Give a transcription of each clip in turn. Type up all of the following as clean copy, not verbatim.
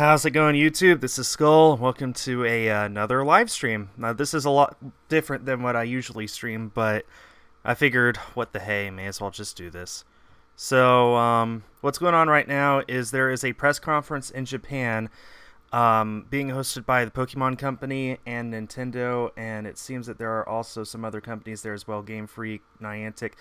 How's it going, YouTube? This is Skul. Welcome to another live stream. Now, this is a lot different than what I usually stream, but I figured, what the hey, may as well just do this. So, what's going on right now is there is a press conference in Japan being hosted by the Pokemon Company and Nintendo, and it seems that there are also some other companies there as well, Game Freak, Niantic.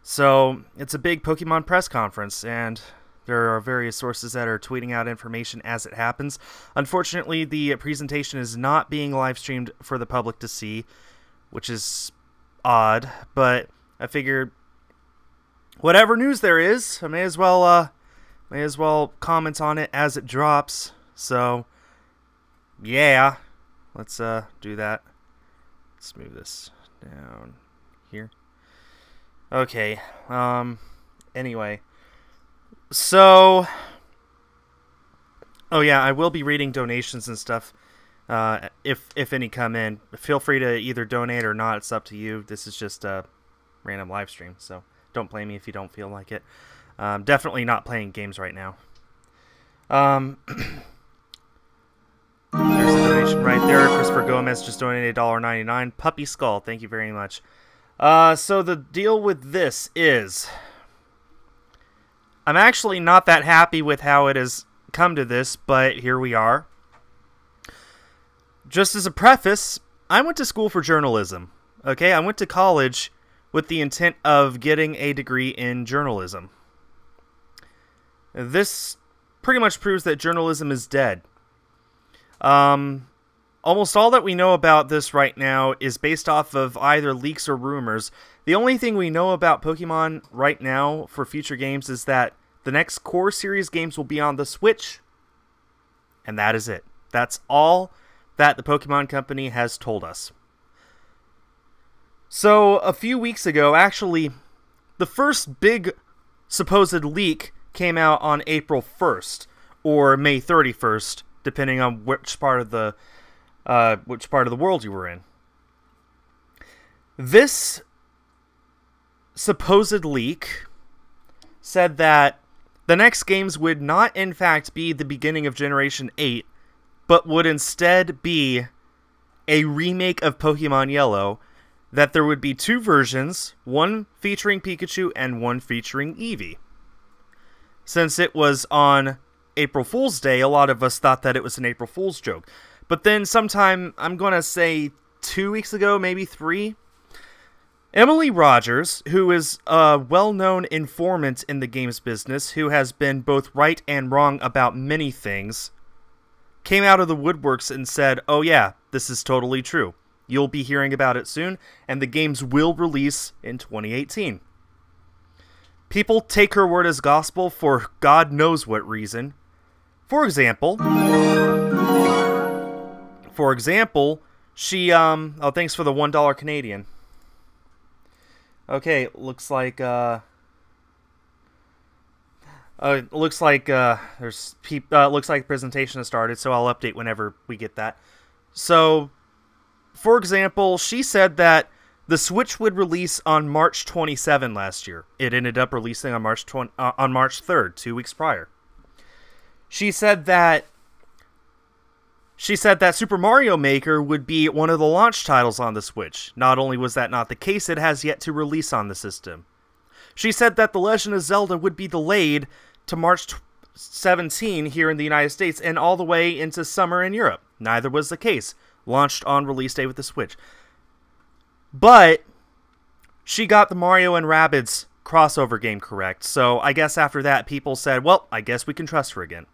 So, it's a big Pokemon press conference, and there are various sources that are tweeting out information as it happens. Unfortunately, the presentation is not being live streamed for the public to see, which is odd, but I figured whatever news there is, I may as well comment on it as it drops. So, yeah, let's do that. Let's move this down here. Okay. Anyway. So, oh yeah, I will be reading donations and stuff, if any come in. Feel free to either donate or not, it's up to you. This is just a random live stream, so don't blame me if you don't feel like it. Definitely not playing games right now. There's a donation right there. Christopher Gomez just donated $1.99. Puppy Skull, thank you very much. So the deal with this is, I'm actually not that happy with how it has come to this, but here we are. Just as a preface, I went to school for journalism. Okay, I went to college with the intent of getting a degree in journalism. This pretty much proves that journalism is dead. Almost all that we know about this right now is based off of either leaks or rumors. The only thing we know about Pokemon right now for future games is that the next core series games will be on the Switch, and that is it. That's all that the Pokemon Company has told us. So, a few weeks ago, actually, the first big supposed leak came out on April 1st, or May 31st, depending on which part of the world you were in. This supposed leak said that the next games would not in fact be the beginning of Generation 8, but would instead be a remake of Pokemon Yellow, that there would be two versions, one featuring Pikachu and one featuring Eevee. Since it was on April Fool's Day, a lot of us thought that it was an April Fool's joke. But then sometime, I'm going to say 2 weeks ago, maybe 3, Emily Rogers, who is a well-known informant in the games business, who has been both right and wrong about many things, came out of the woodworks and said, oh yeah, this is totally true. You'll be hearing about it soon, and the games will release in 2018. People take her word as gospel for God knows what reason. For example, she, oh, thanks for the $1 Canadian. Okay, looks like there's looks like the presentation has started, so I'll update whenever we get that. So, for example, she said that the Switch would release on March 27 last year. It ended up releasing on March 3rd, 2 weeks prior. She said that Super Mario Maker would be one of the launch titles on the Switch. Not only was that not the case, it has yet to release on the system. She said that The Legend of Zelda would be delayed to March 17 here in the United States and all the way into summer in Europe. Neither was the case. Launched on release day with the Switch. But she got the Mario and Rabbids crossover game correct, so I guess after that people said, well, I guess we can trust her again.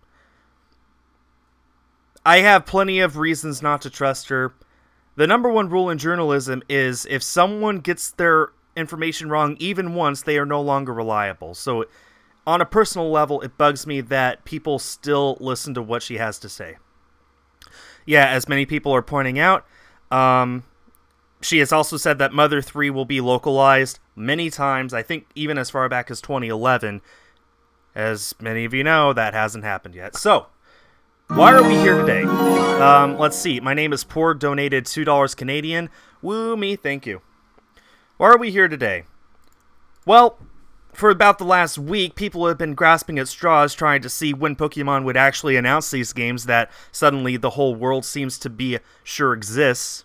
I have plenty of reasons not to trust her. The number one rule in journalism is if someone gets their information wrong even once, they are no longer reliable. So on a personal level, it bugs me that people still listen to what she has to say. Yeah, as many people are pointing out, she has also said that Mother 3 will be localized many times, I think even as far back as 2011. As many of you know, that hasn't happened yet. So, why are we here today? Let's see. My name is Porg, donated $2 Canadian. Woo me, thank you. Why are we here today? Well, for about the last week, people have been grasping at straws trying to see when Pokemon would actually announce these games that suddenly the whole world seems to be sure exists.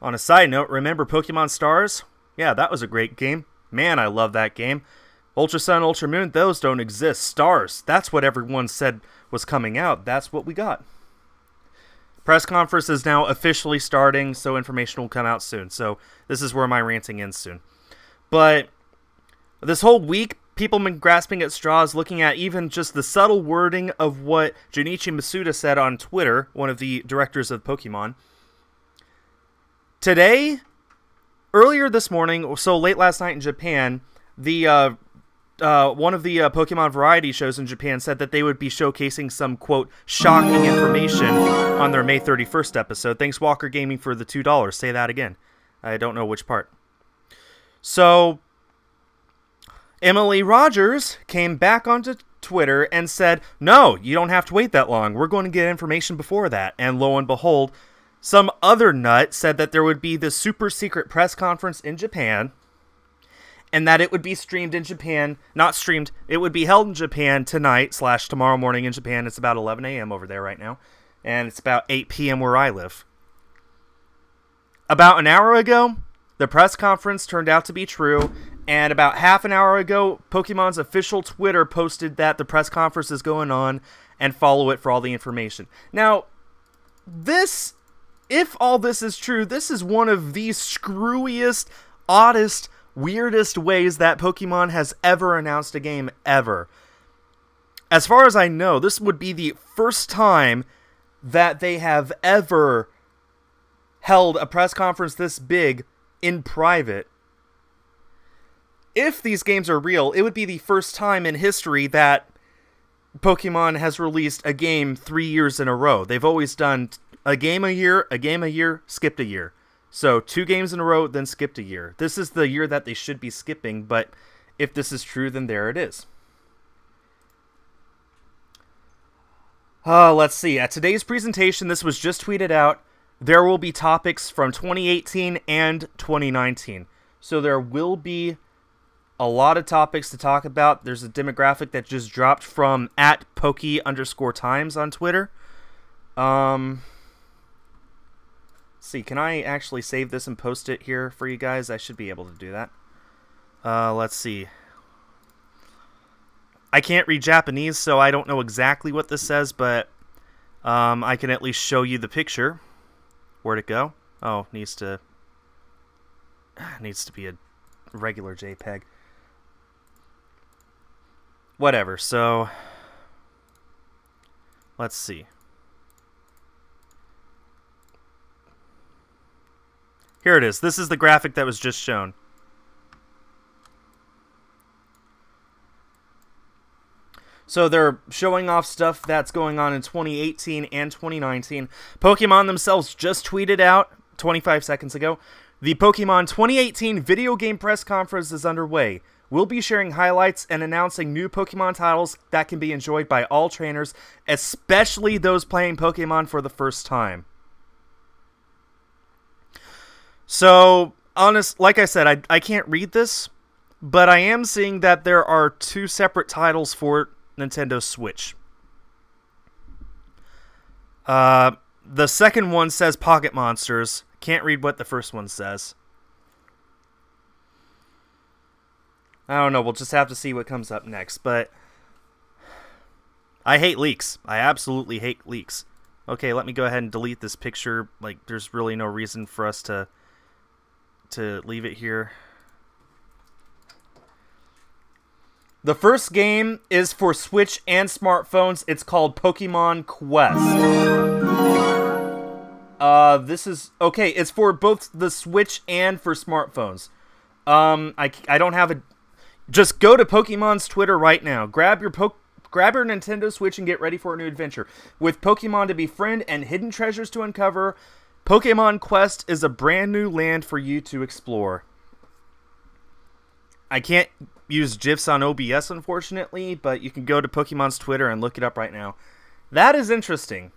On a side note, remember Pokemon Stars? Yeah, that was a great game. Man, I love that game. Ultra Sun, Ultra Moon, those don't exist. Stars, that's what everyone said was coming out. That's what we got. Press conference is now officially starting, so information will come out soon. So this is where my ranting ends soon. But this whole week, people have been grasping at straws, looking at even just the subtle wording of what Junichi Masuda said on Twitter, one of the directors of Pokemon. Today, earlier this morning, so late last night in Japan, the one of the Pokemon variety shows in Japan said that they would be showcasing some, quote, shocking information on their May 31st episode. Thanks, Walker Gaming, for the $2. Say that again. I don't know which part. So, Emily Rogers came back onto Twitter and said, no, you don't have to wait that long. We're going to get information before that. And lo and behold, some other nut said that there would be this super secret press conference in Japan, and that it would be streamed in Japan, not streamed, it would be held in Japan tonight / tomorrow morning in Japan. It's about 11 a.m. over there right now, and it's about 8 p.m. where I live. About an hour ago, the press conference turned out to be true, and about half an hour ago, Pokemon's official Twitter posted that the press conference is going on, and follow it for all the information. Now, this, if all this is true, this is one of the screwiest, oddest, weirdest ways that Pokemon has ever announced a game ever. As far as I know, this would be the first time that they have ever held a press conference this big in private. If these games are real, it would be the first time in history that Pokemon has released a game 3 years in a row. They've always done a game a year, skipped a year. So 2 games in a row, then skipped a year. This is the year that they should be skipping, but if this is true, then there it is. Let's see. At today's presentation, this was just tweeted out, there will be topics from 2018 and 2019. So there will be a lot of topics to talk about. There's a demographic that just dropped from @Poke_times on Twitter. See, can I actually save this and post it here for you guys? I should be able to do that. Let's see. I can't read Japanese, so I don't know exactly what this says, but I can at least show you the picture. Where'd it go? Oh, needs to be a regular JPEG. Whatever, so let's see. Here it is. This is the graphic that was just shown. So they're showing off stuff that's going on in 2018 and 2019. Pokemon themselves just tweeted out 25 seconds ago, the Pokemon 2018 video game press conference is underway. We'll be sharing highlights and announcing new Pokemon titles that can be enjoyed by all trainers, especially those playing Pokemon for the first time. So, like I said, I can't read this, but I am seeing that there are 2 separate titles for Nintendo Switch. The second one says Pocket Monsters. Can't read what the first one says. I don't know, we'll just have to see what comes up next, but I hate leaks. I absolutely hate leaks. Okay, let me go ahead and delete this picture. Like, there's really no reason for us to leave it here. The first game is for Switch and smartphones. It's called Pokemon Quest. This is okay. It's for both the Switch and for smartphones. I don't have a. Just go to Pokemon's Twitter right now. Grab your Nintendo Switch and get ready for a new adventure. With Pokemon to befriend and hidden treasures to uncover, Pokemon Quest is a brand new land for you to explore. I can't use GIFs on OBS, unfortunately, but you can go to Pokemon's Twitter and look it up right now. That is interesting.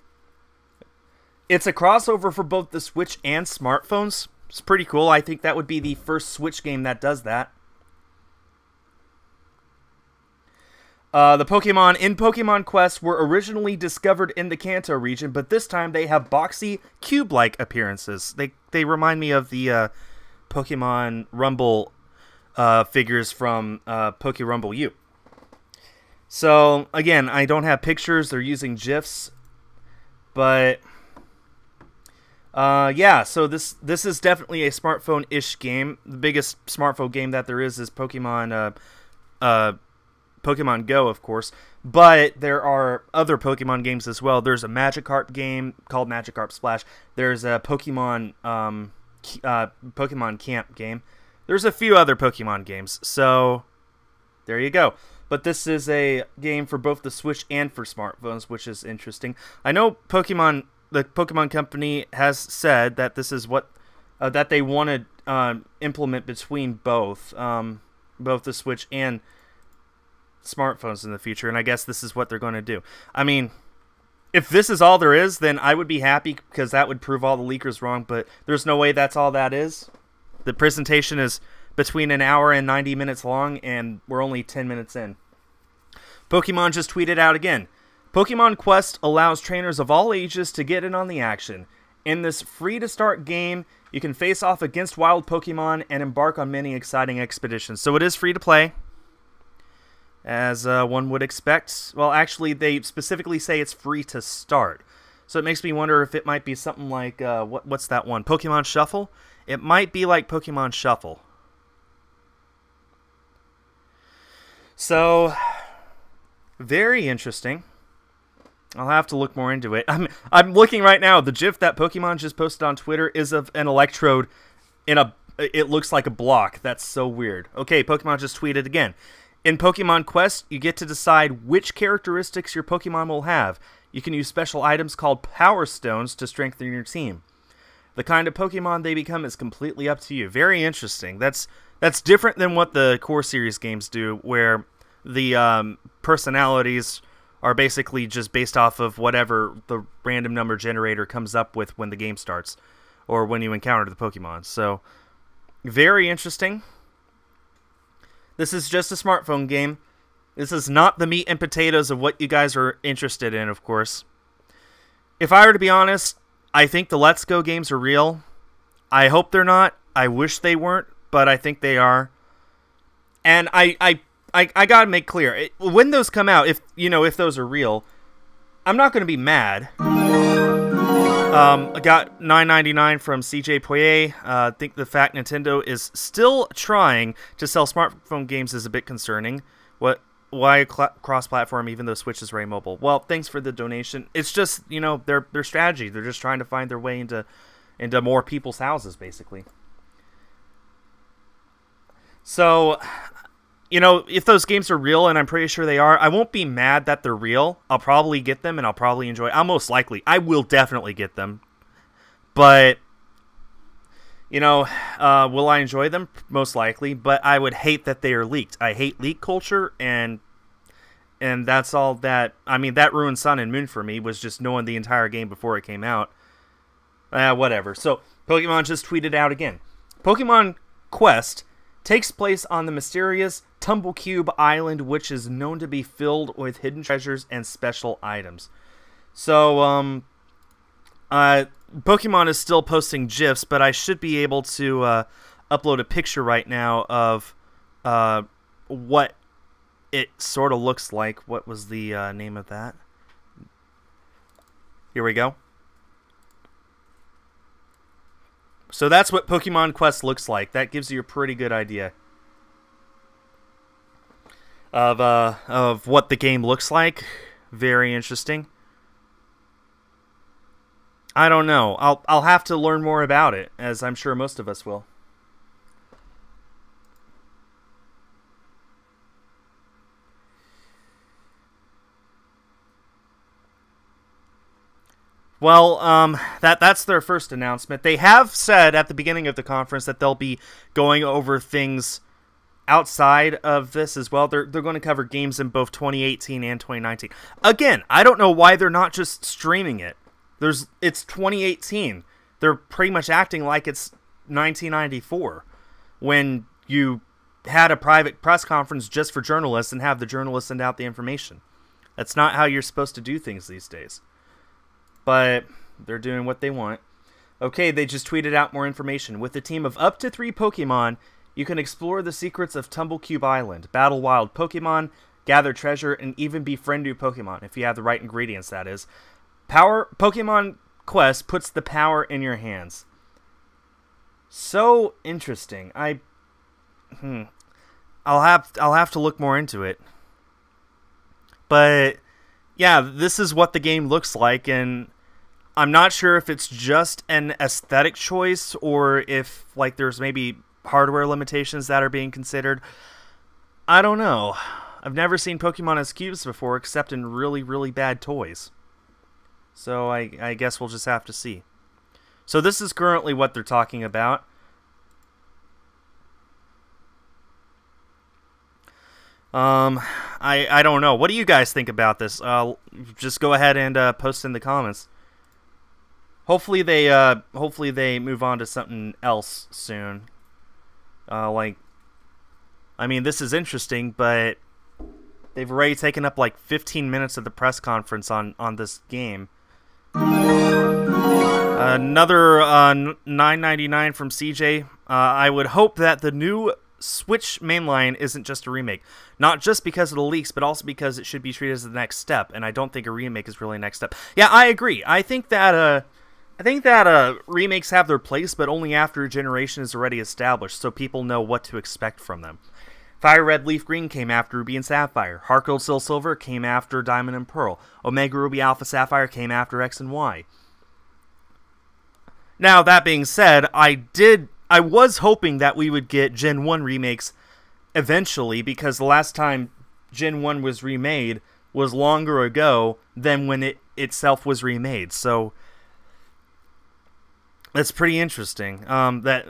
It's a crossover for both the Switch and smartphones. It's pretty cool. I think that would be the first Switch game that does that. The Pokemon in Pokemon Quest were originally discovered in the Kanto region, but this time they have boxy, cube-like appearances. They remind me of the Pokemon Rumble figures from Rumble U. So, again, I don't have pictures. They're using GIFs. But, yeah, so this is definitely a smartphone-ish game. The biggest smartphone game that there is Pokemon Go, of course. But there are other Pokemon games as well. There's a Magikarp game called Magikarp Splash. There's a Pokemon Camp game. There's a few other Pokemon games. So, there you go. But this is a game for both the Switch and for smartphones, which is interesting. I know the Pokemon Company has said that this is what that they want to implement between both the Switch and smartphones in the future, and I guess this is what they're going to do. I mean, if this is all there is, then I would be happy because that would prove all the leakers wrong, but there's no way that's all that is. The presentation is between an hour and 90 minutes long, and we're only 10 minutes in. Pokemon just tweeted out again. Pokemon Quest allows trainers of all ages to get in on the action. In this free-to-start game, you can face off against wild Pokemon and embark on many exciting expeditions. So it is free to play, as one would expect. Well, actually, they specifically say it's free to start. So it makes me wonder if it might be something like, what's that one? Pokemon Shuffle? It might be like Pokemon Shuffle. So, very interesting. I'll have to look more into it. I'm looking right now. The GIF that Pokemon just posted on Twitter is of an Electrode it looks like a block. That's so weird. Okay, Pokemon just tweeted again. In Pokemon Quest, you get to decide which characteristics your Pokemon will have. You can use special items called Power Stones to strengthen your team. The kind of Pokemon they become is completely up to you. Very interesting. That's different than what the core series games do, where the personalities are basically just based off of whatever the random number generator comes up with when the game starts, or when you encounter the Pokemon. So, very interesting. This is just a smartphone game. This is not the meat and potatoes of what you guys are interested in, of course. If I were to be honest, I think the Let's Go games are real. I hope they're not. I wish they weren't, but I think they are. And I gotta make clear, when those come out, if those are real, I'm not gonna be mad. I got $9.99 from CJ Poirier. I think the fact Nintendo is still trying to sell smartphone games is a bit concerning. Why cross-platform even though Switch is very mobile? Well, thanks for the donation. It's just, their strategy. They're just trying to find their way into more people's houses, basically. So, if those games are real, and I'm pretty sure they are, I won't be mad that they're real. I'll probably get them, and I'll probably enjoy it. I will definitely get them. But, will I enjoy them? Most likely. But I would hate that they are leaked. I hate leak culture, and that's all that... I mean, that ruined Sun and Moon for me, was just knowing the entire game before it came out. Whatever. So, Pokemon just tweeted out again. Pokemon Quest takes place on the mysterious Tumblecube Island, which is known to be filled with hidden treasures and special items. So, Pokemon is still posting GIFs, but I should be able to upload a picture right now of what it sort of looks like. What was the name of that? Here we go. So that's what Pokemon Quest looks like. That gives you a pretty good idea of what the game looks like. Very interesting. I don't know. I'll have to learn more about it, as I'm sure most of us will. Well, that's their first announcement. They have said at the beginning of the conference that they'll be going over things outside of this as well. They're going to cover games in both 2018 and 2019. Again, I don't know why they're not just streaming it. It's 2018. They're pretty much acting like it's 1994 when you had a private press conference just for journalists and have the journalists send out the information. That's not how you're supposed to do things these days. But they're doing what they want. Okay, they just tweeted out more information. With a team of up to 3 Pokemon, you can explore the secrets of Tumblecube Island, battle wild Pokemon, gather treasure, and even befriend new Pokemon, if you have the right ingredients, that is. Pokemon Quest puts the power in your hands. So interesting. I'll have to look more into it. But yeah, this is what the game looks like, and I'm not sure if it's just an aesthetic choice or if like there's maybe hardware limitations that are being considered. I don't know. I've never seen Pokemon as cubes before, except in really, really bad toys. So I guess we'll just have to see. So this is currently what they're talking about. I don't know. What do you guys think about this? Just go ahead and post in the comments. Hopefully they move on to something else soon. I mean, this is interesting, but they've already taken up like 15 minutes of the press conference on this game. Another $9.99 from CJ. I would hope that the new Switch mainline isn't just a remake. Not just because of the leaks, but also because it should be treated as the next step, and I don't think a remake is really the next step. Yeah, I agree. I think that remakes have their place, but only after a generation is already established, so people know what to expect from them. Fire Red Leaf Green came after Ruby and Sapphire. Heart Gold Soul Silver came after Diamond and Pearl. Omega Ruby Alpha Sapphire came after X and Y. Now, that being said, I was hoping that we would get Gen 1 remakes eventually, because the last time Gen 1 was remade was longer ago than when it itself was remade. So that's pretty interesting. I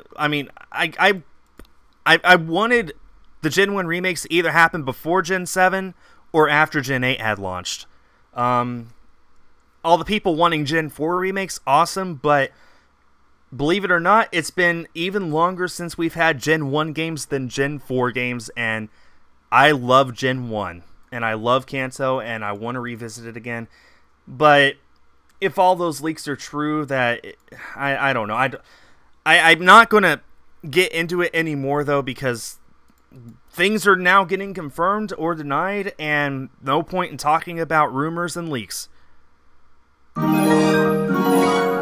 wanted the Gen 1 remakes to either happen before Gen 7 or after Gen 8 had launched. All the people wanting Gen 4 remakes, awesome, but believe it or not, it's been even longer since we've had Gen 1 games than Gen 4 games, and I love Gen 1, and I love Kanto, and I want to revisit it again. But if all those leaks are true, that I don't know. I'm not going to get into it anymore, though, because things are now getting confirmed or denied, and no point in talking about rumors and leaks.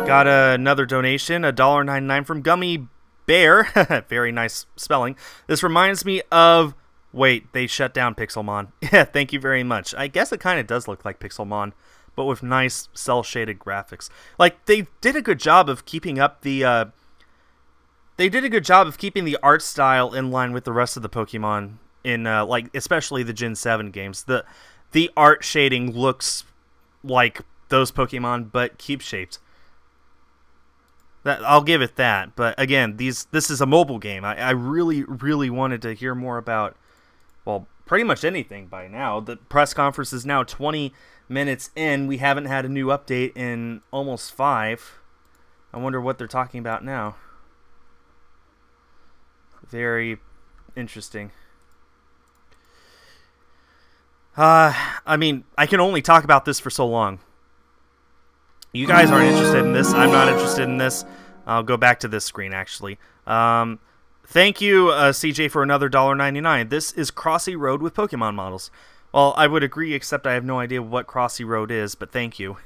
Got another donation, $1.99 from Gummy Bear. Very nice spelling. This reminds me of... Wait, they shut down Pixelmon. Yeah, thank you very much. I guess it kind of does look like Pixelmon, but with nice cel-shaded graphics. Like, they did a good job of keeping up the... They did a good job of keeping the art style in line with the rest of the Pokemon in, like, especially the Gen 7 games. The art shading looks like those Pokemon, but cube-shaped. I'll give it that, but again, this is a mobile game. I really, really wanted to hear more about, well, pretty much anything by now. The press conference is now 20 minutes in. We haven't had a new update in almost 5. I wonder what they're talking about now. Very interesting. I mean, I can only talk about this for so long. You guys aren't interested in this. I'm not interested in this. I'll go back to this screen, actually. Thank you, CJ, for another $1.99. This is Crossy Road with Pokemon models. Well, I would agree, except I have no idea what Crossy Road is, but thank you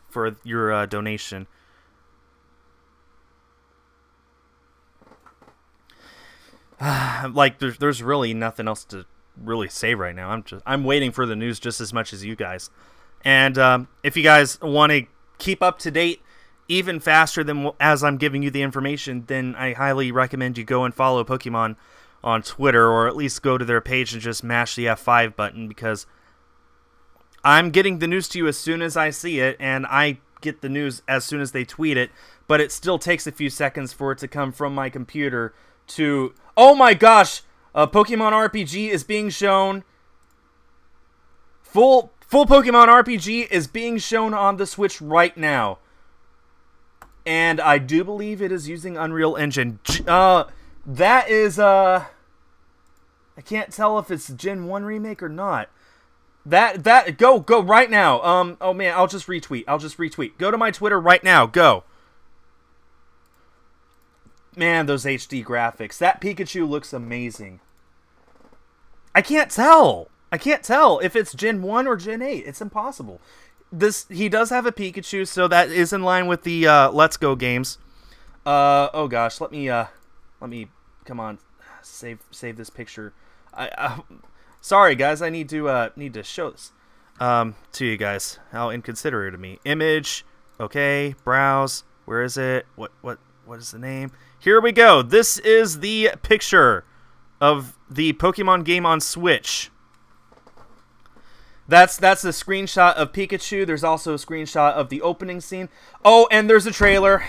for your donation. Like, there's really nothing else to really say right now. I'm waiting for the news just as much as you guys. And if you guys want to keep up to date even faster than as I'm giving you the information, then I highly recommend you go and follow Pokemon on Twitter, or at least go to their page and just mash the F5 button, because I'm getting the news to you as soon as I see it, and I get the news as soon as they tweet it, but it still takes a few seconds for it to come from my computer to... Oh my gosh! Pokemon RPG is being shown. Full Pokemon RPG is being shown on the Switch right now. And I do believe it is using Unreal Engine. That is, I can't tell if it's Gen 1 remake or not. Go right now. Oh man, I'll just retweet. Go to my Twitter right now. Go. Man, those HD graphics. That Pikachu looks amazing. I can't tell if it's Gen 1 or Gen 8. It's impossible. He does have a Pikachu, so that is in line with the Let's Go games. Oh gosh, let me come on, save this picture. Sorry guys, I need to show this to you guys. How inconsiderate of me. Image, okay, browse. Where is it? What is the name? Here we go. This is the picture of the Pokemon game on Switch. That's a screenshot of Pikachu. There's also a screenshot of the opening scene. Oh, and there's a trailer.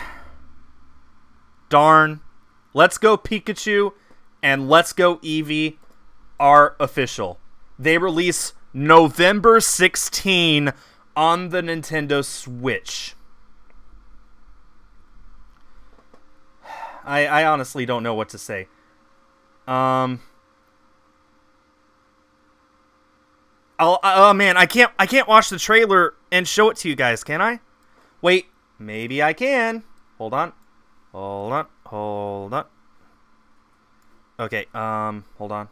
Darn. Let's Go Pikachu and Let's Go Eevee are official. They release November 16 on the Nintendo Switch. I honestly don't know what to say. Oh man, I can't watch the trailer and show it to you guys, can I? Wait, maybe I can. Hold on. Okay, hold on.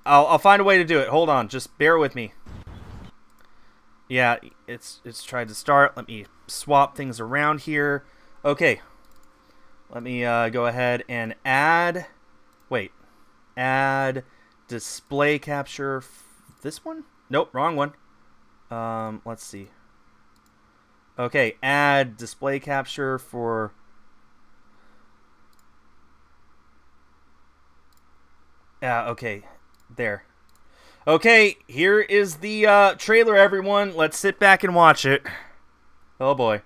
I'll find a way to do it. Hold on, just bear with me. Yeah, it's tried to start. Let me swap things around here. Okay. Let me go ahead and add display capture. This one? Nope, wrong one. Let's see. Okay, add display capture for... okay, there. Okay, here is the trailer, everyone. Let's sit back and watch it. Oh boy.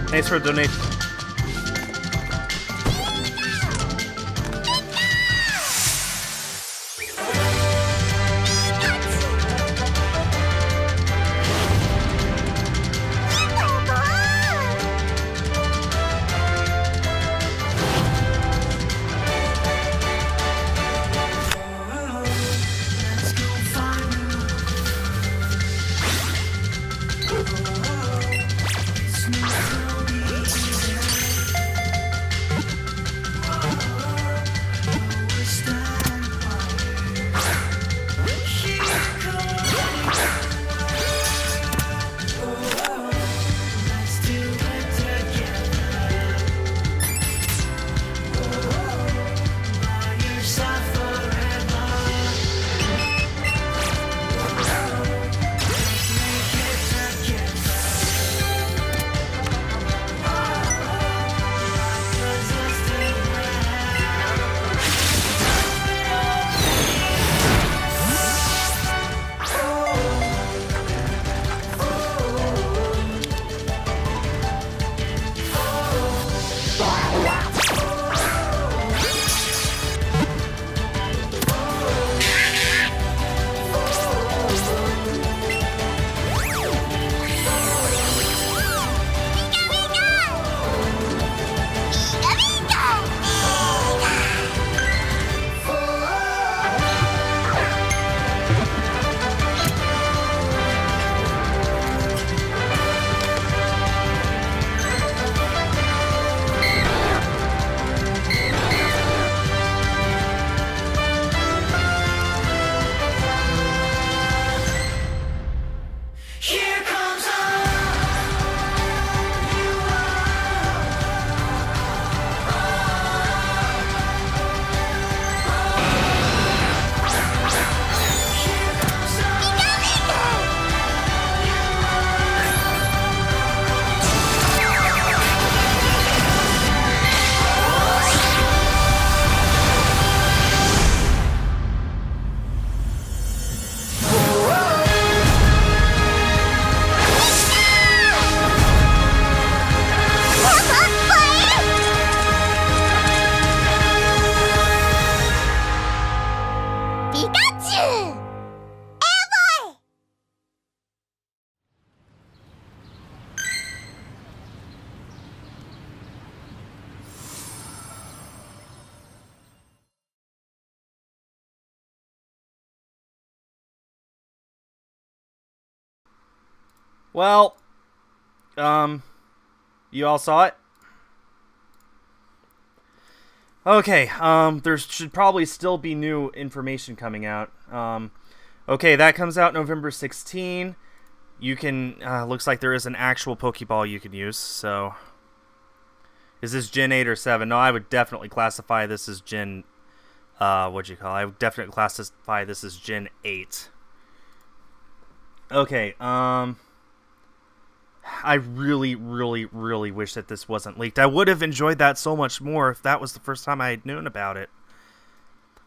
Thanks for the donation. Well, you all saw it? Okay, there should probably still be new information coming out. Okay, that comes out November 16. You can, looks like there is an actual Pokeball you can use, so... Is this Gen 8 or 7? No, I would definitely classify this as Gen... what'd you call it? I would definitely classify this as Gen 8. Okay, I really, really, really wish that this wasn't leaked. I would have enjoyed that so much more if that was the first time I had known about it.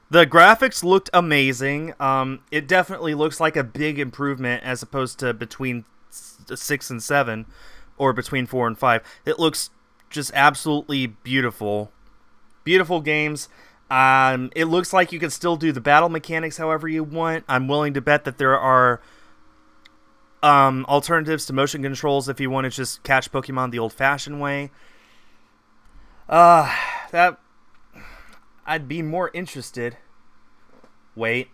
The graphics looked amazing. It definitely looks like a big improvement as opposed to between 6 and 7 or between 4 and 5. It looks just absolutely beautiful. Beautiful games. It looks like you can still do the battle mechanics however you want. I'm willing to bet that there are alternatives to motion controls if you want to just catch Pokemon the old-fashioned way. That I'd be more interested. Wait.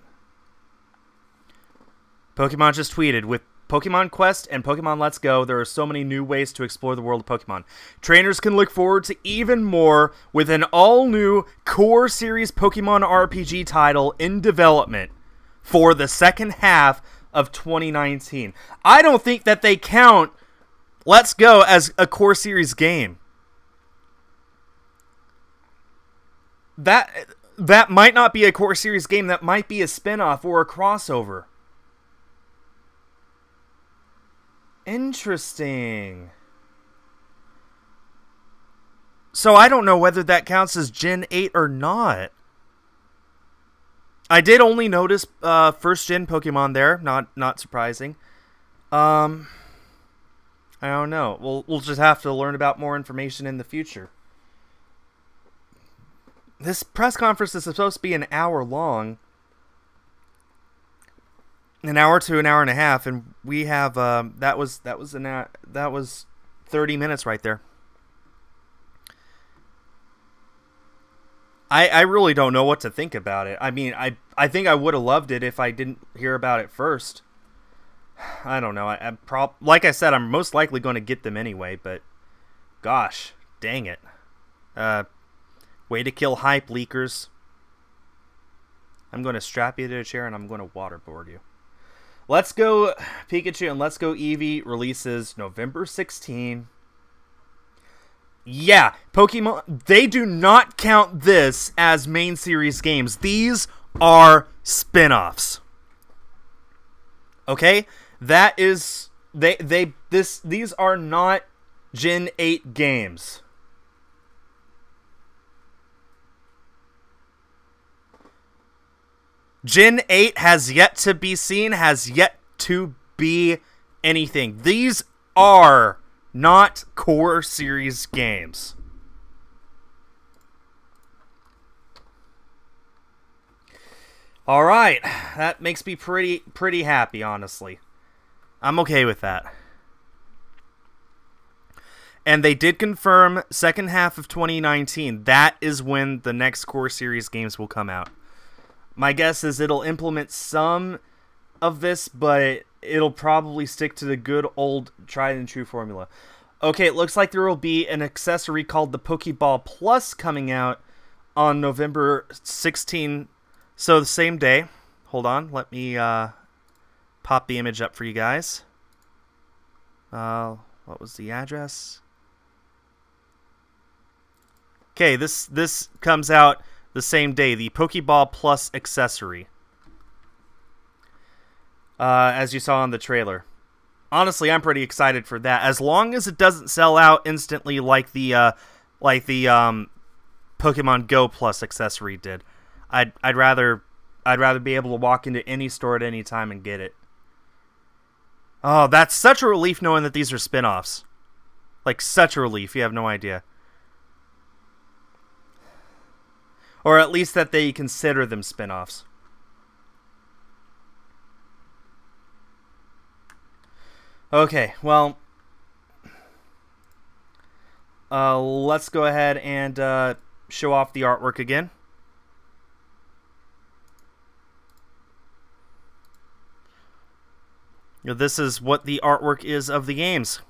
Pokemon just tweeted, with Pokemon Quest and Pokemon Let's Go, there are so many new ways to explore the world of Pokemon. Trainers can look forward to even more with an all-new core series Pokemon RPG title in development for the second half of 2019. I don't think that they count Let's Go as a core series game. That might not be a core series game. That might be a spin-off or a crossover. Interesting. So I don't know whether that counts as Gen 8 or not. I did only notice first gen Pokemon there, not surprising. I don't know. We'll just have to learn about more information in the future. This press conference is supposed to be an hour long. An hour to an hour and a half, and we have that was 30 minutes right there. I really don't know what to think about it. I mean, I think I would have loved it if I didn't hear about it first. I don't know. Like I said, I'm most likely going to get them anyway, but gosh, dang it. Way to kill hype, leakers. I'm going to strap you to a chair and I'm going to waterboard you. Let's Go Pikachu and Let's Go Eevee releases November 16. Yeah, Pokemon, they do not count this as main series games. These are spin-offs. Okay? That is these are not Gen 8 games. Gen 8 has yet to be seen, has yet to be anything. These are not core series games. All right, that makes me pretty happy, honestly. I'm okay with that. And they did confirm second half of 2019. That is when the next core series games will come out. My guess is it'll implement some of this, but it'll probably stick to the good old tried and true formula. Okay, it looks like there will be an accessory called the Pokeball Plus coming out on November 16. So the same day. Hold on, let me pop the image up for you guys. What was the address? Okay, this comes out the same day, the Pokeball Plus accessory. As you saw in the trailer. Honestly, I'm pretty excited for that. As long as it doesn't sell out instantly like the Pokemon Go Plus accessory did. I'd rather be able to walk into any store at any time and get it. Oh, that's such a relief knowing that these are spin-offs. Like, such a relief, you have no idea. Or at least that they consider them spin-offs. Okay, well, let's go ahead and show off the artwork again. This is what the artwork is of the games.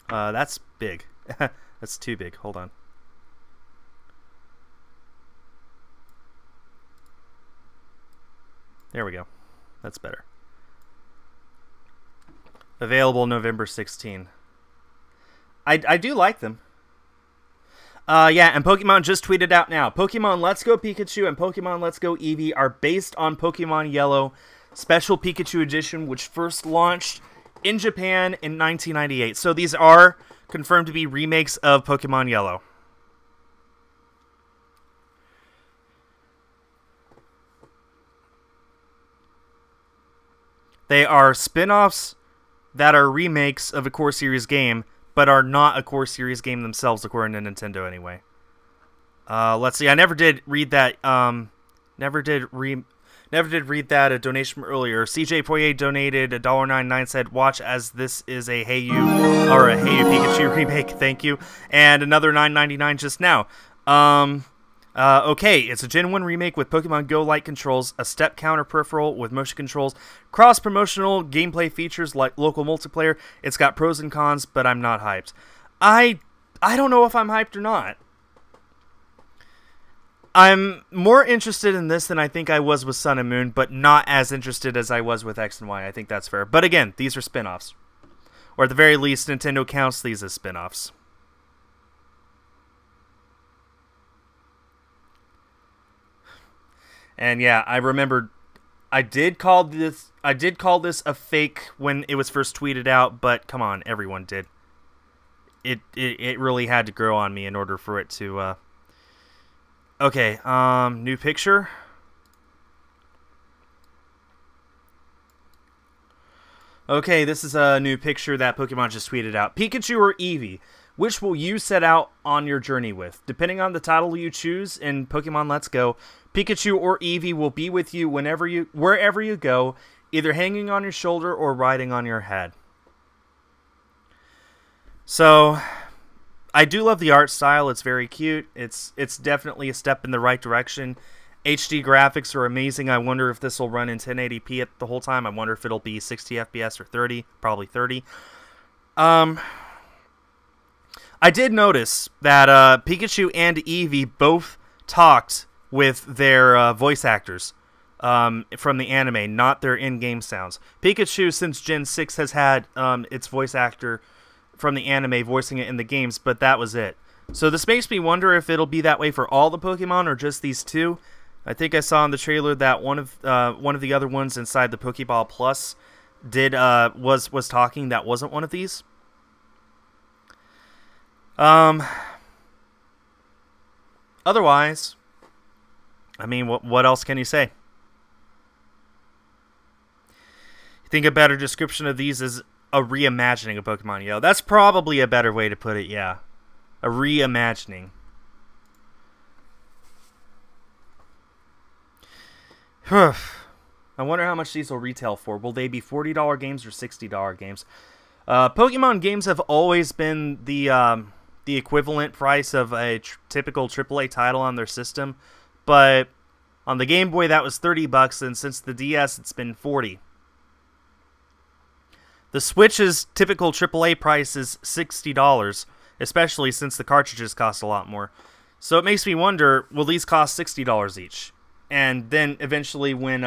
That's big. That's too big. Hold on. There we go. That's better. Available November 16. I do like them. Yeah, and Pokemon just tweeted out now. Pokemon Let's Go Pikachu and Pokemon Let's Go Eevee are based on Pokemon Yellow Special Pikachu Edition, which first launched in Japan in 1998. So these are confirmed to be remakes of Pokemon Yellow. They are spin-offs that are remakes of a core series game, but are not a core series game themselves, according to Nintendo anyway. Let's see. I never did read that. Never did read that. A donation from earlier. CJ Poirier donated $1.99. Said, "Watch as this is a Hey You or a Hey You Pikachu remake." Thank you. And another $9.99 just now. Okay, it's a Gen 1 remake with Pokemon Go-like controls, a step counter peripheral with motion controls, cross-promotional gameplay features like local multiplayer. It's got pros and cons, but I'm not hyped. I don't know if I'm hyped or not. I'm more interested in this than I think I was with Sun and Moon, but not as interested as I was with X and Y. I think that's fair. But again, these are spin-offs. Or at the very least, Nintendo counts these as spin-offs. And yeah, I remember I did call this a fake when it was first tweeted out, but come on, everyone did. It really had to grow on me in order for it to Okay, new picture. Okay, this is a new picture that Pokemon just tweeted out. Pikachu or Eevee? Which will you set out on your journey with? Depending on the title you choose in Pokemon Let's Go, Pikachu or Eevee will be with you wherever you go, either hanging on your shoulder or riding on your head. So, I do love the art style. It's very cute. It's definitely a step in the right direction. HD graphics are amazing. I wonder if this will run in 1080p the whole time. I wonder if it'll be 60 FPS or 30. Probably 30. I did notice that Pikachu and Eevee both talked with their voice actors from the anime, not their in-game sounds. Pikachu, since Gen 6, has had its voice actor from the anime voicing it in the games, but that was it. So this makes me wonder if it'll be that way for all the Pokemon or just these two. I think I saw in the trailer that one of the other ones inside the Pokeball Plus was talking that wasn't one of these. Otherwise, I mean, what else can you say? You think a better description of these is a reimagining of Pokemon Yellow? That's probably a better way to put it, yeah. A reimagining. I wonder how much these will retail for. Will they be $40 games or $60 games? Pokemon games have always been the equivalent price of a typical AAA title on their system, but on the Game Boy that was $30, and since the DS it's been $40. The Switch's typical AAA price is $60, especially since the cartridges cost a lot more. So it makes me wonder, will these cost $60 each? And then eventually when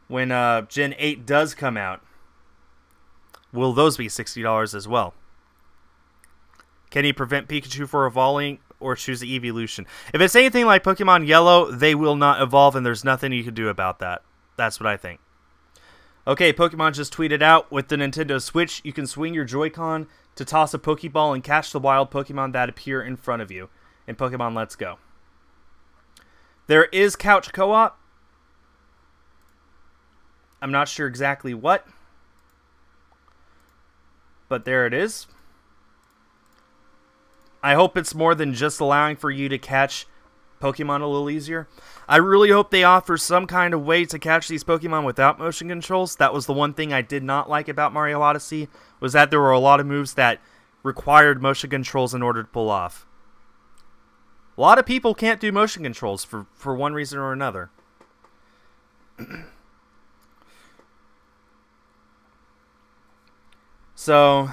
Gen 8 does come out, will those be $60 as well? Can you prevent Pikachu from evolving or choose the evolution? If it's anything like Pokemon Yellow, they will not evolve, and there's nothing you can do about that. That's what I think. Okay, Pokemon just tweeted out, with the Nintendo Switch, you can swing your Joy-Con to toss a Pokeball and catch the wild Pokemon that appear in front of you in Pokemon Let's Go. There is couch co-op. I'm not sure exactly what, but there it is. I hope it's more than just allowing for you to catch Pokemon a little easier. I really hope they offer some kind of way to catch these Pokemon without motion controls. That was the one thing I did not like about Mario Odyssey, was that there were a lot of moves that required motion controls in order to pull off. A lot of people can't do motion controls for one reason or another. So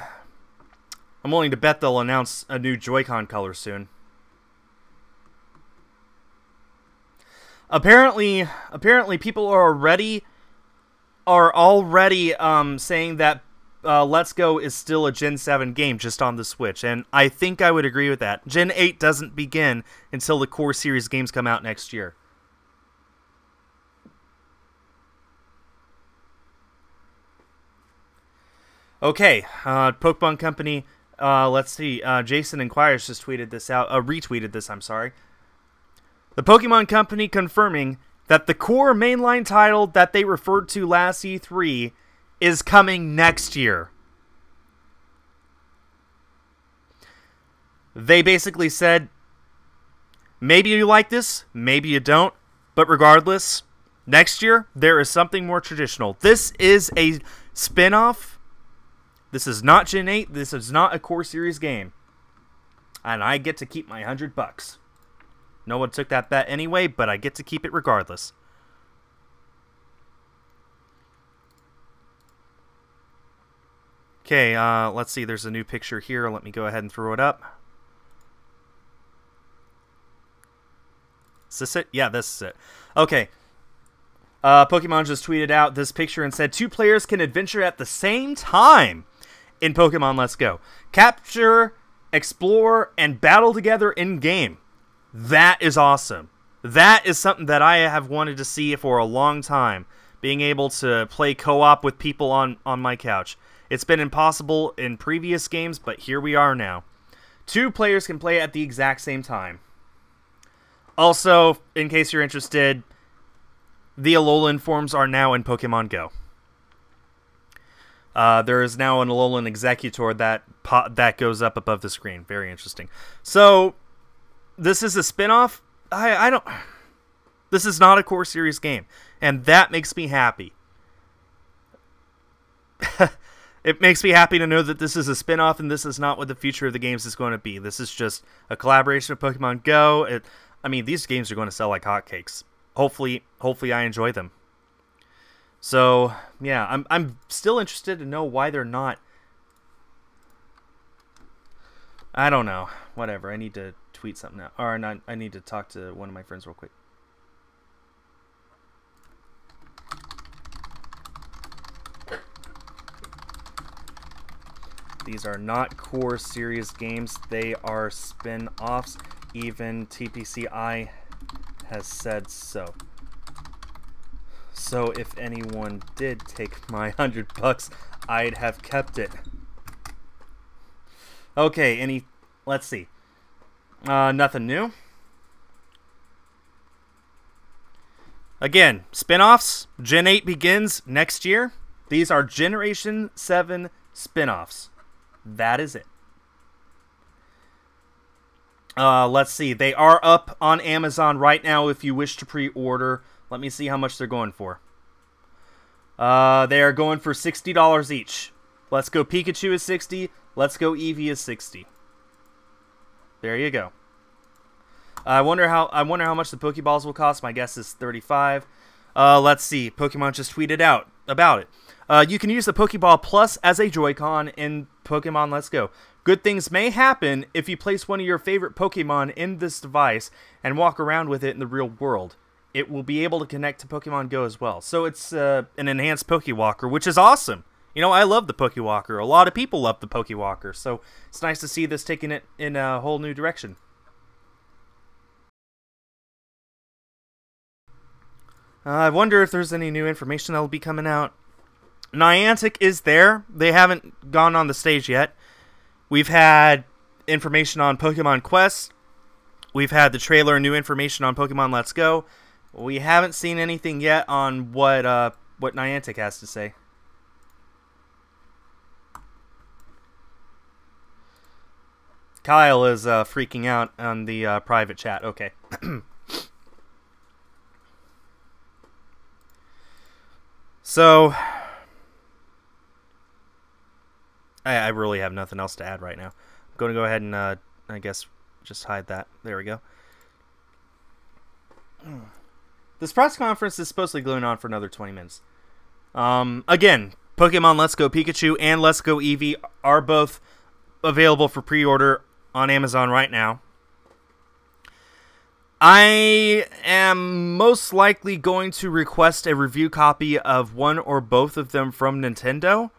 I'm willing to bet they'll announce a new Joy-Con color soon. Apparently people are already saying that Let's Go is still a Gen 7 game just on the Switch, and I think I would agree with that. Gen 8 doesn't begin until the core series games come out next year. Okay, Pokemon Company, let's see, Jason Inquires just tweeted this out, retweeted this, I'm sorry. The Pokemon Company confirming that the core mainline title that they referred to last E3 is coming next year. They basically said, maybe you like this, maybe you don't, but regardless, next year there is something more traditional. This is a spin-off. This is not Gen 8. This is not a core series game. And I get to keep my $100. No one took that bet anyway, but I get to keep it regardless. Okay, let's see. There's a new picture here. Let me go ahead and throw it up. Is this it? Yeah, this is it. Okay. Pokemon just tweeted out this picture and said 2 players can adventure at the same time in Pokemon Let's Go. Capture, explore, and battle together in-game. That is awesome. That is something that I have wanted to see for a long time. Being able to play co-op with people on my couch. It's been impossible in previous games, but here we are now. 2 players can play at the exact same time. Also, in case you're interested, the Alolan forms are now in Pokemon Go. There is now an Alolan Executor that goes up above the screen. Very interesting. So, this is a spin-off? I don't... This is not a core series game, and that makes me happy. It makes me happy to know that this is a spin-off and this is not what the future of the games is going to be. This is just a collaboration with Pokemon Go. I mean, these games are going to sell like hotcakes. Hopefully I enjoy them. So, yeah, I'm still interested to know why they're not. I don't know. Whatever. I need to tweet something out. Or not, I need to talk to one of my friends real quick. These are not core series games. They are spin-offs. Even TPCI has said so. So if anyone did take my $100, I'd have kept it. Okay, let's see. Nothing new. Again, spin-offs. Gen 8 begins next year. These are Generation 7 spin-offs. That is it. Let's see. They are up on Amazon right now if you wish to pre-order. Let me see how much they're going for. They are going for $60 each. Let's Go Pikachu is $60. Let's Go Eevee is $60. There you go. I wonder how much the Pokeballs will cost. My guess is $35. Let's see. Pokemon just tweeted out about it. You can use the Pokeball Plus as a Joy-Con in Pokemon Let's Go. Good things may happen if you place one of your favorite Pokemon in this device and walk around with it in the real world. It will be able to connect to Pokemon Go as well. So it's an enhanced Pokewalker, which is awesome. You know, I love the Pokewalker. A lot of people love the Pokewalker. So it's nice to see this taking it in a whole new direction. I wonder if there's any new information that will be coming out. Niantic is there. They haven't gone on the stage yet. We've had information on Pokemon Quest. We've had the trailer and new information on Pokemon Let's Go. We haven't seen anything yet on what Niantic has to say. Kyle is freaking out on the private chat. Okay. So, I really have nothing else to add right now. I'm going to go ahead and, I guess, just hide that. There we go. This press conference is supposedly going on for another 20 minutes. Again, Pokemon Let's Go Pikachu and Let's Go Eevee are both available for pre-order on Amazon right now. I am most likely going to request a review copy of one or both of them from Nintendo.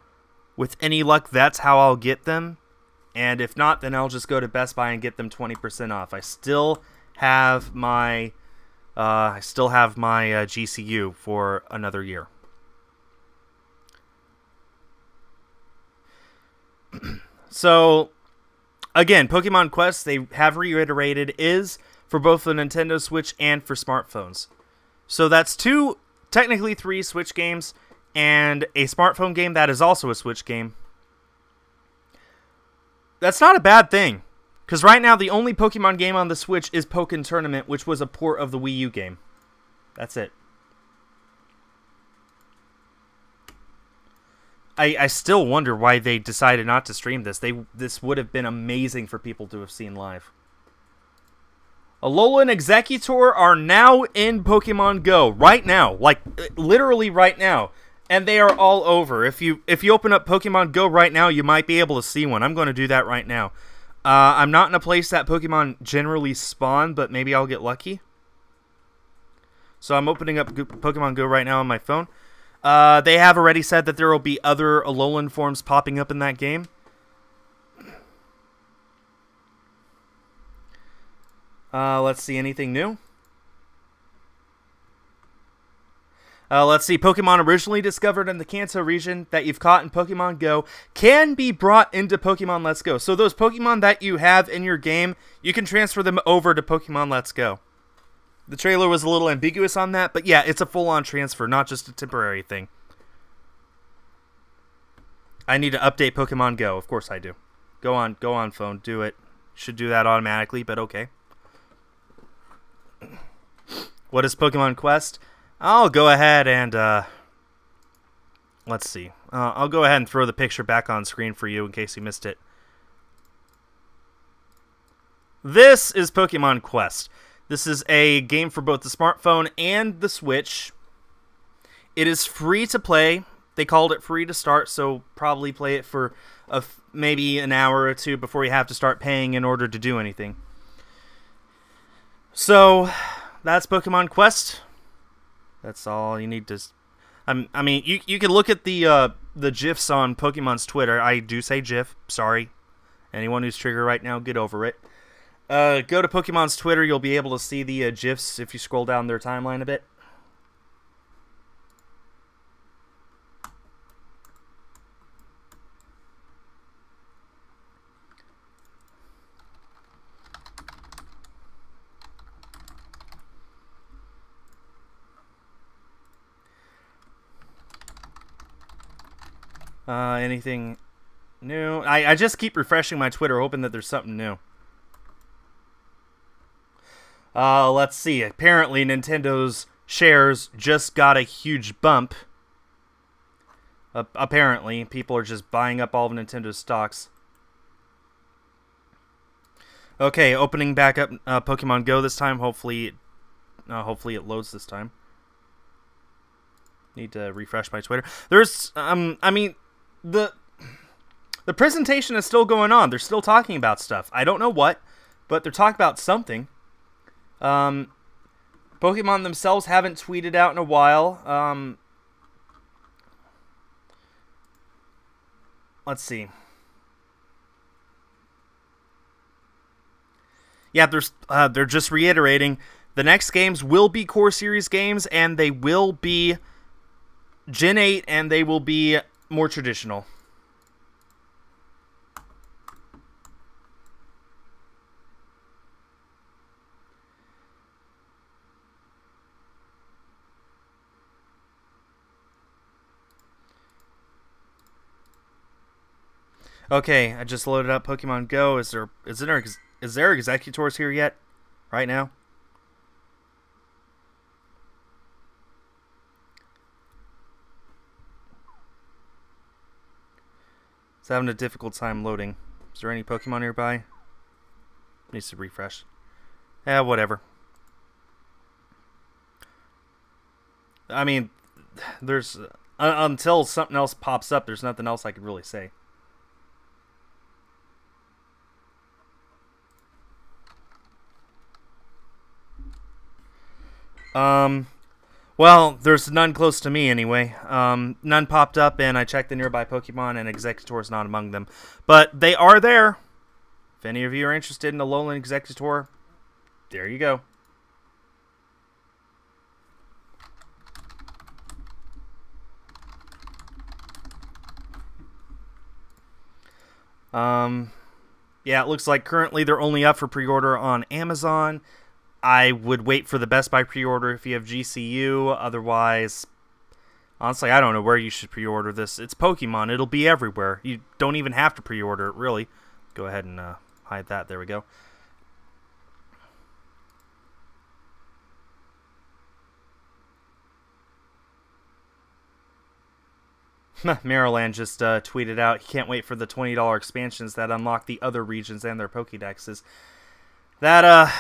With any luck, that's how I'll get them. And if not, then I'll just go to Best Buy and get them 20% off. I still have my GCU for another year. So, again, Pokemon Quest, they have reiterated, is for both the Nintendo Switch and for smartphones. So that's technically 3 Switch games, and a smartphone game that is also a Switch game. That's not a bad thing, because right now the only Pokemon game on the Switch is Pokken Tournament, which was a port of the Wii U game. That's it. I still wonder why they decided not to stream this. This would have been amazing for people to have seen live. Alolan Exeggutor are now in Pokemon Go right now, like literally right now, and they are all over. If you open up Pokemon Go right now, you might be able to see one. I'm going to do that right now. I'm not in a place that Pokemon generally spawn, but maybe I'll get lucky. So I'm opening up Pokemon Go right now on my phone. They have already said that there will be other Alolan forms popping up in that game. Let's see, anything new? Let's see, Pokemon originally discovered in the Kanto region that you've caught in Pokemon Go can be brought into Pokemon Let's Go. So those Pokemon that you have in your game, you can transfer them over to Pokemon Let's Go. The trailer was a little ambiguous on that, but yeah, it's a full-on transfer, not just a temporary thing. I need to update Pokemon Go. Of course I do. Go on, phone. Do it. Should do that automatically, but okay. What is Pokemon Quest? I'll go ahead and, let's see. I'll go ahead and throw the picture back on screen for you in case you missed it. This is Pokemon Quest. This is a game for both the smartphone and the Switch. It is free to play. They called it free to start, so probably play it for maybe an hour or two before you have to start paying in order to do anything. So, that's Pokemon Quest. That's all you need to... I mean, you can look at the GIFs on Pokemon's Twitter. I do say GIF, sorry. Anyone who's triggered right now, get over it. Go to Pokemon's Twitter. You'll be able to see the GIFs if you scroll down their timeline a bit. Anything new? I just keep refreshing my Twitter, hoping that there's something new. Let's see. Apparently, Nintendo's shares just got a huge bump. Apparently, people are just buying up all of Nintendo's stocks. Okay, opening back up Pokemon Go this time. Hopefully it loads this time. Need to refresh my Twitter. There's, I mean, the presentation is still going on. They're still talking about stuff. I don't know what, but they're talking about something. Pokemon themselves haven't tweeted out in a while. Let's see. Yeah, they're just reiterating the next games will be Core Series games, and they will be Gen 8, and they will be more traditional. Okay, I just loaded up Pokemon Go. Is there Exeggutors here yet? Right now? It's having a difficult time loading. Is there any Pokemon nearby? Needs to refresh. Yeah, whatever. I mean, there's until something else pops up, there's nothing else I could really say. Well, there's none close to me anyway. None popped up, and I checked the nearby Pokemon, and Executor is not among them. But they are there. If any of you are interested in a Alolan Executor, there you go. Yeah, it looks like currently they're only up for pre-order on Amazon. I would wait for the Best Buy pre-order if you have GCU. Otherwise, honestly, I don't know where you should pre-order this. It's Pokemon. It'll be everywhere. You don't even have to pre-order it, really. Go ahead and hide that. There we go. Maryland just tweeted out, he can't wait for the $20 expansions that unlock the other regions and their Pokédexes. That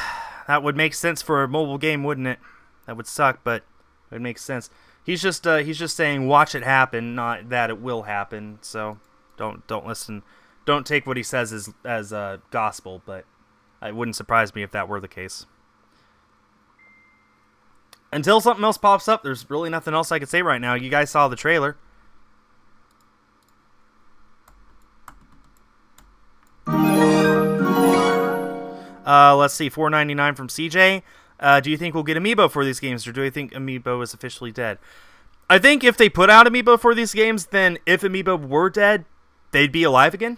would make sense for a mobile game, wouldn't it? That would suck, but it would make sense. He's just saying watch it happen, not that it will happen. So don't listen. Don't take what he says as gospel, but it wouldn't surprise me if that were the case. Until something else pops up, there's really nothing else I could say right now. You guys saw the trailer. Let's see, $4.99 from CJ. Do you think we'll get Amiibo for these games, or do you think Amiibo is officially dead? I think if they put out Amiibo for these games, then if Amiibo were dead, they'd be alive again.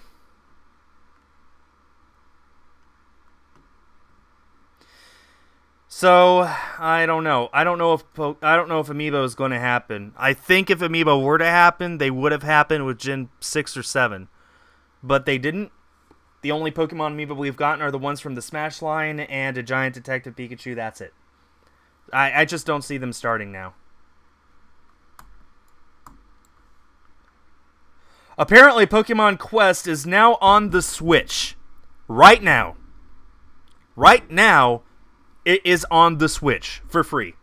So I don't know. I don't know if Amiibo is going to happen. I think if Amiibo were to happen, they would have happened with Gen 6 or 7, but they didn't. The only Pokemon Amiibo we've gotten are the ones from the Smash line and a giant Detective Pikachu. That's it. I just don't see them starting now. Apparently, Pokemon Quest is now on the Switch. Right now. Right now, it is on the Switch for free.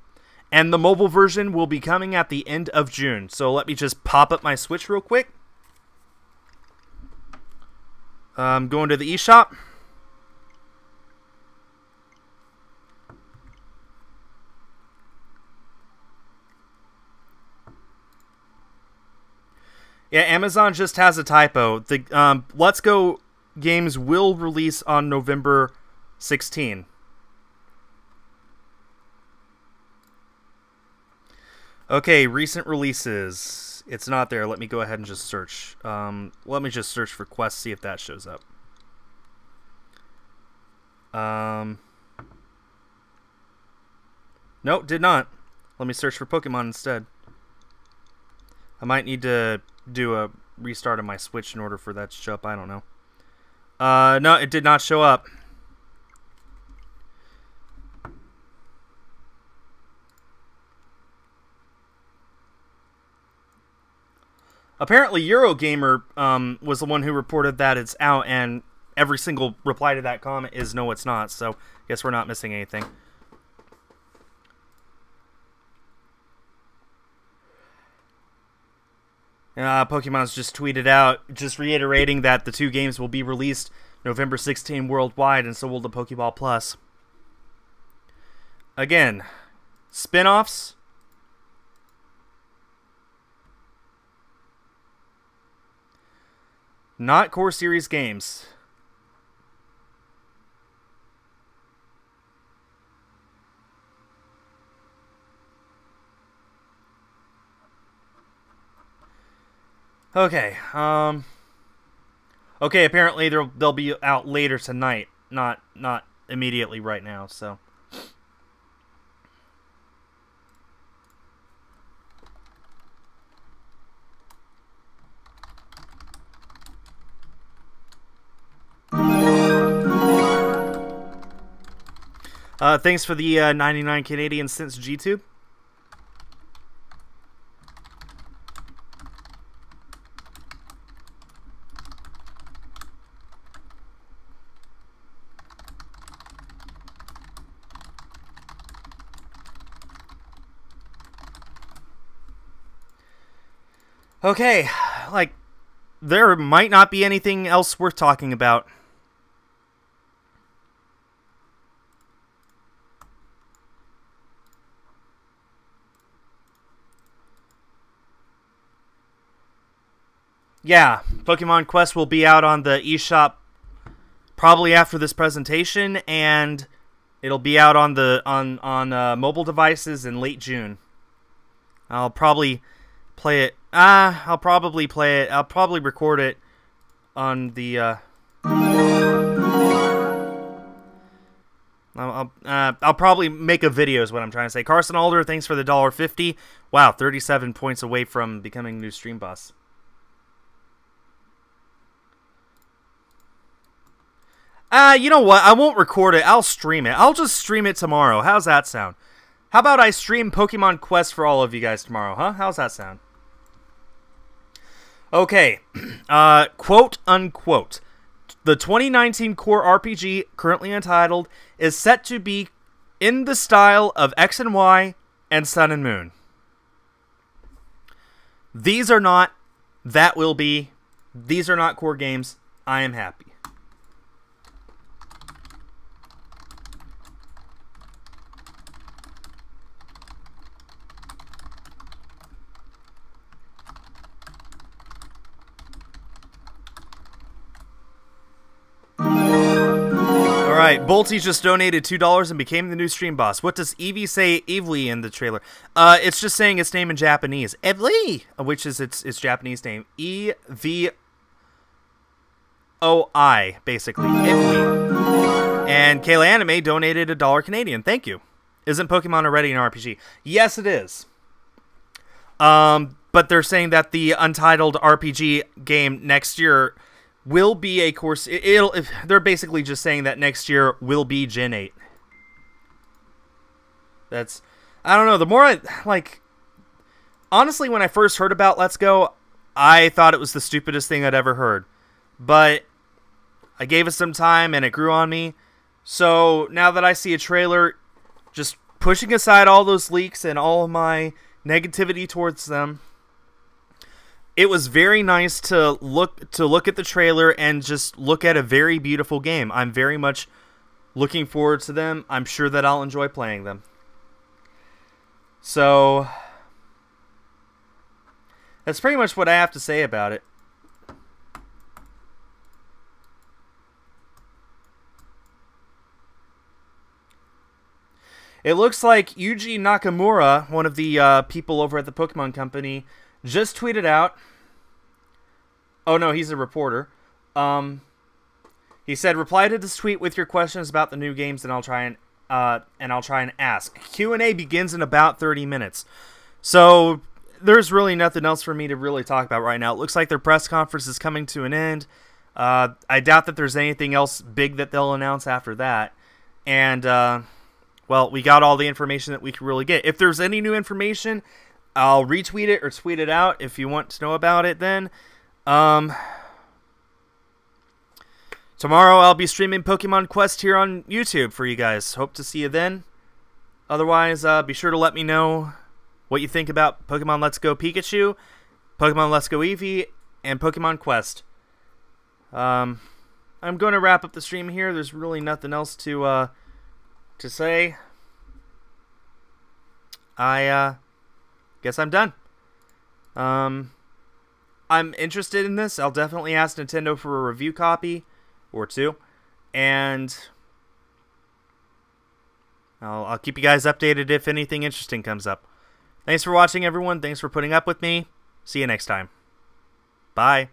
And the mobile version will be coming at the end of June. So let me just pop up my Switch real quick. I'm going to the eShop. Yeah, Amazon just has a typo. The Let's Go games will release on November 16. Okay, recent releases. It's not there. Let me go ahead and just search. Let me just search for Quest, see if that shows up. Nope, did not. Let me search for Pokemon instead. I might need to do a restart of my Switch in order for that to show up. I don't know. No, it did not show up. Apparently, Eurogamer was the one who reported that it's out, and every single reply to that comment is no, it's not. So, guess we're not missing anything. Pokemon's just tweeted out, just reiterating that the two games will be released November 16 worldwide, and so will the Pokeball Plus. Again, spin-offs. Not core series games. Okay. Okay, apparently they'll be out later tonight, not immediately right now, so. Thanks for the 99 Canadian cents, GTube. Okay, like, there might not be anything else worth talking about. Yeah, Pokemon Quest will be out on the eShop probably after this presentation, and it'll be out on the on mobile devices in late June. I'll probably play it. I'll probably play it. I'll probably record it on the. I'll probably make a video is what I'm trying to say. Carson Alder, thanks for the $1.50. Wow, 37 points away from becoming new stream boss. You know what? I won't record it. I'll stream it. I'll just stream it tomorrow. How's that sound? How about I stream Pokemon Quest for all of you guys tomorrow, huh? How's that sound? Okay. Quote unquote. The 2019 core RPG, currently entitled, is set to be in the style of X and Y and Sun and Moon. These are not. That will be. These are not core games. I am happy. Alright, Bolty just donated $2 and became the new stream boss. What does Eevee say Evely in the trailer? It's just saying its name in Japanese. Evely! Which is its Japanese name. E-V-O-I, basically. Evely. And Kayla Anime donated $1 Canadian. Thank you. Isn't Pokemon already an RPG? Yes, it is. But they're saying that the Untitled RPG game next year will be a course. They're basically just saying that next year will be Gen 8. That's, I don't know. The more I, like, honestly, when I first heard about Let's Go, I thought it was the stupidest thing I'd ever heard. But I gave it some time and it grew on me. So now that I see a trailer, just pushing aside all those leaks and all of my negativity towards them, it was very nice to look at the trailer and just look at a very beautiful game. I'm very much looking forward to them. I'm sure that I'll enjoy playing them. So that's pretty much what I have to say about it. It looks like Yuji Nakamura, one of the people over at the Pokemon Company, just tweeted out. Oh no, he's a reporter. He said, "Reply to this tweet with your questions about the new games, and I'll try and ask. Q&A begins in about 30 minutes." So there's really nothing else for me to really talk about right now. It looks like their press conference is coming to an end. I doubt that there's anything else big that they'll announce after that. And well, we got all the information that we could really get. If there's any new information, I'll retweet it or tweet it out if you want to know about it then. Tomorrow I'll be streaming Pokemon Quest here on YouTube for you guys. Hope to see you then. Otherwise, be sure to let me know what you think about Pokemon Let's Go Pikachu, Pokemon Let's Go Eevee, and Pokemon Quest. I'm going to wrap up the stream here. There's really nothing else to say. I guess I'm done. I'm interested in this. I'll definitely ask Nintendo for a review copy or two, and I'll keep you guys updated if anything interesting comes up. Thanks for watching, everyone. Thanks for putting up with me. See you next time. Bye.